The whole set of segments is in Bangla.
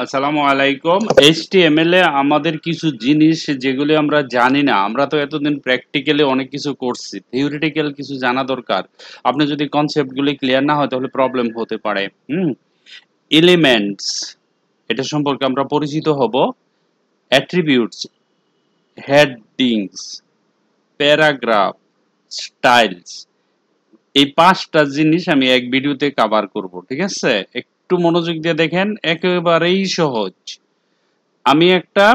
আসসালামু আলাইকুম। HTML এ আমাদের কিছু জিনিস যেগুলি আমরা জানি না, আমরা তো এতদিন প্র্যাকটিক্যালি অনেক কিছু করছি, থিওরিটিক্যাল কিছু জানা দরকার। আপনি যদি কনসেপ্টগুলি ক্লিয়ার না হয় তাহলে প্রবলেম হতে পারে। এলিমেন্টস, এটা সম্পর্কে আমরা পরিচিত হব। অ্যাট্রিবিউটস, হেডিংস, প্যারাগ্রাফ, স্টাইলস, এই পাঁচটা জিনিস আমি এক ভিডিওতে কভার করব, ঠিক আছে? একটু মনোযোগ দিয়ে দেখেন, একেবারেই সহজ। আমি একটা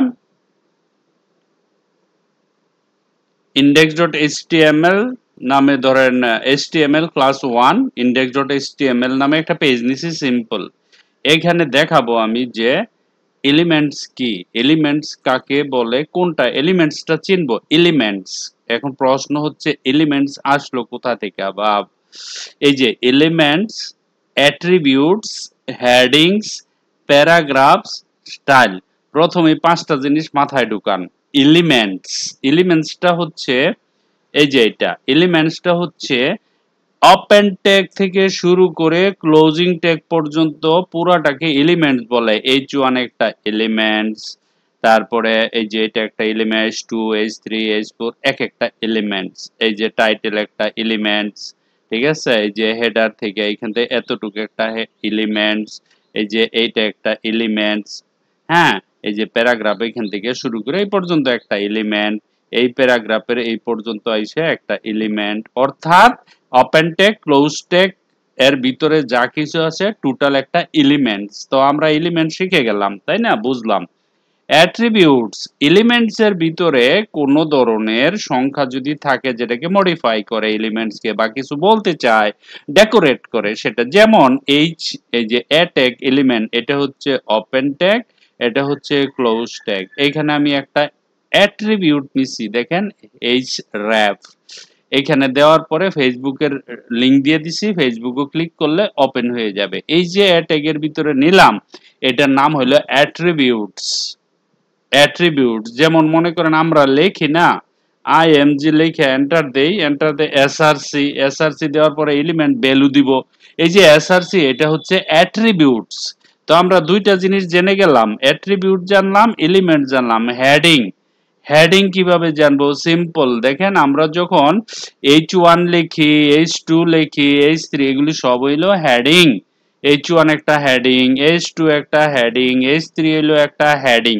index.html নামে ধরেন HTML ক্লাস 1 index.html নামে একটা পেজ নিছি সিম্পল। এখানে দেখাবো আমি যে এলিমেন্টস কি, এলিমেন্টস কাকে বলে, কোনটা এলিমেন্টসটা চিনবো। এলিমেন্টস, এখন প্রশ্ন হচ্ছে এলিমেন্টস আসলো কোথা থেকে, বা এই যে elements, attributes, headings, paragraphs, style. প্রথমে পাঁচটা জিনিস মাথায় ঢুকান। এলিমেন্টস, এলিমেন্টসটা হচ্ছে এই যে এটা, এলিমেন্টসটা হচ্ছে ওপেন ট্যাগ থেকে শুরু করে ক্লোজিং ট্যাগ পর্যন্ত পুরাটাকে এলিমেন্টস বলে। H1 একটা এলিমেন্টস, তারপরে এই যে এটা একটা এলিমেন্ট, H2, H3, H4 এক একটা এলিমেন্টস। এই যে টাইটেল একটা এলিমেন্টস, ঠিক আছে? এই যে হেডার থেকে এইখান থেকে এতটুকু একটা এলিমেন্টস, এই যে এইটা একটা এলিমেন্টস। হ্যাঁ, এই যে প্যারাগ্রাফ এখান থেকে শুরু করে এই পর্যন্ত একটা এলিমেন্ট, এই প্যারাগ্রাফের এই পর্যন্ত আইসে একটা এলিমেন্ট। অর্থাৎ ওপেন ট্যাগ, ক্লোজ ট্যাগ এর ভিতরে যা কিছু আছে টোটাল একটা এলিমেন্টস। তো আমরা এলিমেন্ট শিখে গেলাম, তাই না? বুঝলাম। অ্যাট্রিবিউটস, এলিমেন্টস এর ভিতরে কোন ধরনের সংখ্যা যদি থাকে যেটাকে মডিফাই করে এলিমেন্টসকে, বা কিছু বলতে চায়, ডেকোরেট করে, সেটা যেমন এইচ, এই যে এ ট্যাগ এলিমেন্ট, এটা হচ্ছে ওপেন ট্যাগ, এটা হচ্ছে ক্লোজ ট্যাগ। এখানে আমি একটা অ্যাট্রিবিউট নিছি, দেখেন এইচ র্যাপ, এখানে দেওয়ার পরে ফেসবুকের লিংক দিয়ে দিছি, ফেসবুকে ক্লিক করলে ওপেন হয়ে যাবে। এই যে ট্যাগের ভিতরে নিলাম, এটার নাম হলো অ্যাট্রিবিউটস। অ্যাট্রিবিউটস যেমন মনে করেন আমরা লেখি না, আইএমজি লিখে এন্টার দেই, এন্টার দেই এসআরসি, এসআরসি দেওয়ার পরে এলিমেন্ট ভ্যালু দিব। এই যে এসআরসি, এটা হচ্ছে অ্যাট্রিবিউটস। তো আমরা দুইটা জিনিস জেনে গেলাম, অ্যাট্রিবিউট জানলাম, এলিমেন্ট জানলাম। হেডিং, হেডিং কিভাবে জানবো? সিম্পল, দেখেন আমরা যখন H1 লিখি, H2 লিখি, H3, এগুলি সব হইলো হেডিং। H1 একটা হেডিং, H2 একটা হেডিং, H3 হলো একটা হেডিং।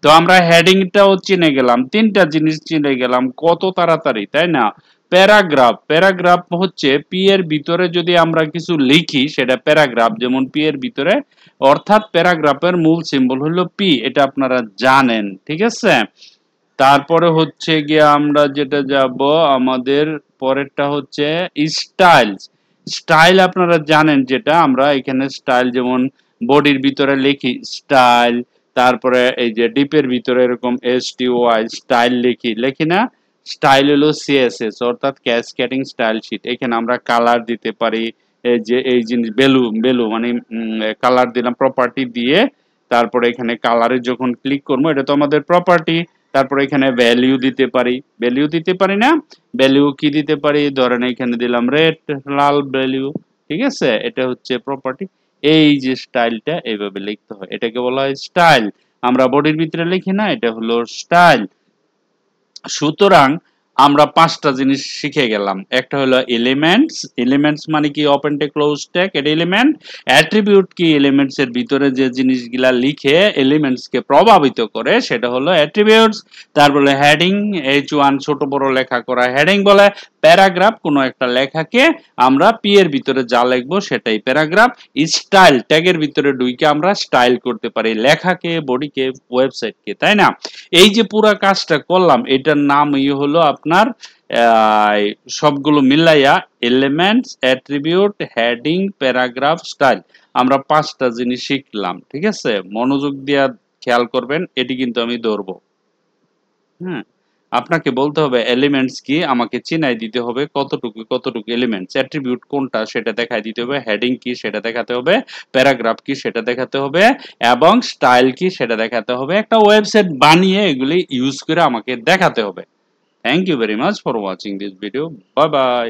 তো আমরা হেডিংটাও চিনে গেলাম, তিনটা জিনিস চিনে গেলাম কত তাড়াতাড়ি, তাই না? প্যারাগ্রাফ, প্যারাগ্রাফ হচ্ছে পি এর ভিতরে যদি আমরা কিছু লিখি সেটা প্যারাগ্রাফ, যেমন পি এর ভিতরে, অর্থাৎ প্যারাগ্রাফের মূল সিম্বল হলো পি, এটা আপনারা জানেন, ঠিক আছে? তারপরে হচ্ছে গিয়ে আমরা যেটা যাব, আমাদের পরেরটা হচ্ছে স্টাইল। স্টাইল আপনারা জানেন, যেটা আমরা এখানে স্টাইল যেমন বডির ভিতরে লিখি স্টাইল, তারপরে এই যে ডিপের ভিতরে এরকম STY স্টাইল লিখি, লিখি না? স্টাইল হলো CSS, অর্থাৎ ক্যাসকেডিং স্টাইল শীট। এখানে আমরা কালার দিতে পারি, এই যে এই জিনিস বেলু, বেলু মানে কালার দিলাম প্রপার্টি দিয়ে, তারপরে এখানে কালারে যখন ক্লিক করবো, এটা তো আমাদের প্রপার্টি। তারপরে এখানে ভ্যালিউ দিতে পারি, ভ্যালিউ দিতে পারি না? ভ্যালিউ কি দিতে পারি? ধরেন এখানে দিলাম রেড, লাল ভ্যালিউ, ঠিক আছে? এটা হচ্ছে প্রপার্টি। এই যে স্টাইলটা এইভাবে লিখতে হয়, এটাকে বলা হয় স্টাইল। আমরা বডির ভিতরে লিখি না, এটা হলো স্টাইল। সুতরাং আমরা পাঁচটা জিনিস শিখে গেলাম। একটা হলো এলিমেন্টস, এলিমেন্টস মানে কি? ওপেন ট্যাগ, ক্লোজ ট্যাগ, এটা এলিমেন্ট। অ্যাট্রিবিউট কি? এলিমেন্টস এর ভিতরে যে জিনিসগুলা লিখে এলিমেন্টস কে প্রভাবিত করে সেটা হলো অ্যাট্রিবিউটস। তারপরে হেডিং, H1 ছোট বড় লেখা করা হেডিং বলে। প্যারাগ্রাফ, কোনো একটা লেখাকে আমরা পি এর ভিতরে যা লিখবো সেটাই প্যারাগ্রাফ। স্টাইল, ট্যাগের ভিতরে ঢুকে আমরা স্টাইল করতে পারি লেখাকে, বডিকে, ওয়েবসাইটকে, তাই না? এই যে পুরো কাজটা করলাম, এটার নাম হলো আপনার সবগুলো মিলাইয়া elements, attribute, heading, paragraph, style. আমরা পাঁচটা জিনিস শিখলাম, ঠিক আছে? মনোযোগ দিয়ে খেয়াল করবেন, এটি কিন্তু আমি ধরবো। হ্যাঁ, আপনাকে বলতে হবে এলিমেন্টস কি, আমাকে চিনাই দিতে হবে কতটুকু কতটুকু এলিমেন্টস, অ্যাট্রিবিউট কোনটা সেটা দেখাই দিতে হবে, হেডিং কি সেটা দেখাতে হবে, প্যারাগ্রাফ কি সেটা দেখাতে হবে, এবং স্টাইল কি সেটা দেখাতে হবে। একটা ওয়েবসাইট বানিয়ে এগুলি ইউজ করে আমাকে দেখাতে হবে। Thank you very much for watching this video. Bye by.